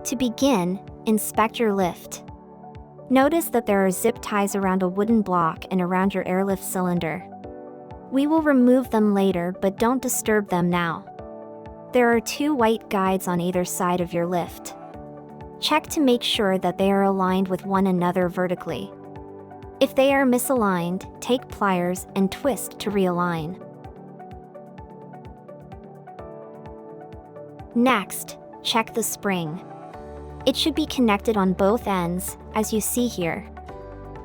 To begin, inspect your lift. Notice that there are zip ties around a wooden block and around your airlift cylinder. We will remove them later, but don't disturb them now. There are 2 white guides on either side of your lift. Check to make sure that they are aligned with one another vertically. If they are misaligned, take pliers and twist to realign. Next, check the spring. It should be connected on both ends, as you see here.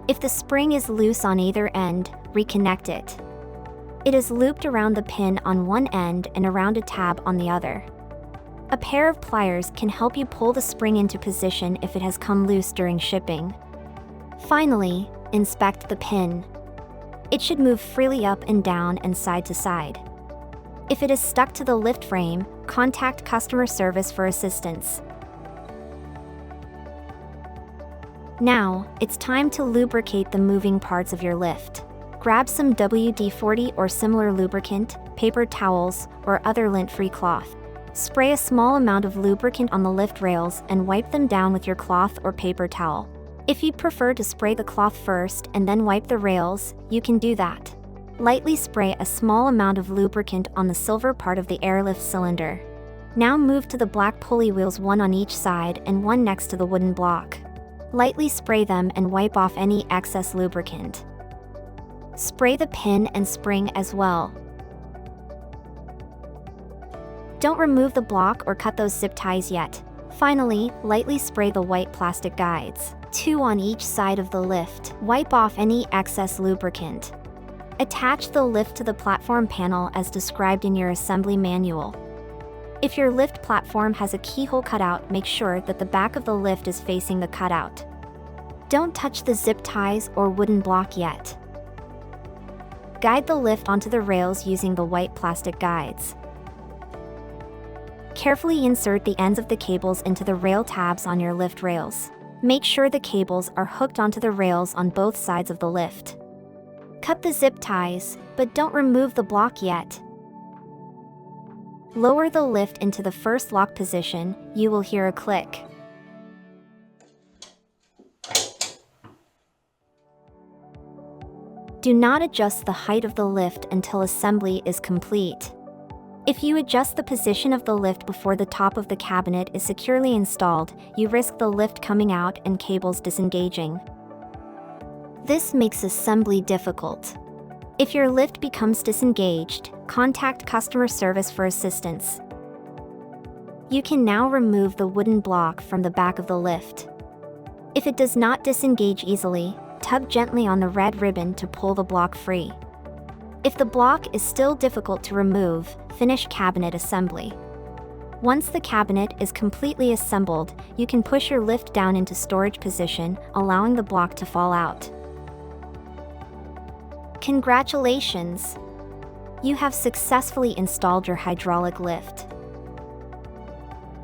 If the spring is loose on either end, reconnect it. It is looped around the pin on one end and around a tab on the other. A pair of pliers can help you pull the spring into position if it has come loose during shipping. Finally, inspect the pin. It should move freely up and down and side to side. If it is stuck to the lift frame, contact customer service for assistance. Now, it's time to lubricate the moving parts of your lift. Grab some WD-40 or similar lubricant, paper towels, or other lint-free cloth. Spray a small amount of lubricant on the lift rails and wipe them down with your cloth or paper towel. If you'd prefer to spray the cloth first and then wipe the rails, you can do that. Lightly spray a small amount of lubricant on the silver part of the airlift cylinder. Now move to the black pulley wheels, one on each side and one next to the wooden block. Lightly spray them and wipe off any excess lubricant. Spray the pin and spring as well. Don't remove the block or cut those zip ties yet. Finally, lightly spray the white plastic guides, 2 on each side of the lift. Wipe off any excess lubricant. Attach the lift to the platform panel as described in your assembly manual. If your lift platform has a keyhole cutout, make sure that the back of the lift is facing the cutout. Don't touch the zip ties or wooden block yet. Guide the lift onto the rails using the white plastic guides. Carefully insert the ends of the cables into the rail tabs on your lift rails. Make sure the cables are hooked onto the rails on both sides of the lift. Cut the zip ties, but don't remove the block yet. Lower the lift into the first lock position, you will hear a click. Do not adjust the height of the lift until assembly is complete. If you adjust the position of the lift before the top of the cabinet is securely installed, you risk the lift coming out and cables disengaging. This makes assembly difficult. If your lift becomes disengaged, contact customer service for assistance. You can now remove the wooden block from the back of the lift. If it does not disengage easily, tug gently on the red ribbon to pull the block free. If the block is still difficult to remove, finish cabinet assembly. Once the cabinet is completely assembled, you can push your lift down into storage position, allowing the block to fall out. Congratulations! You have successfully installed your hydraulic lift.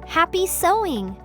Happy sewing!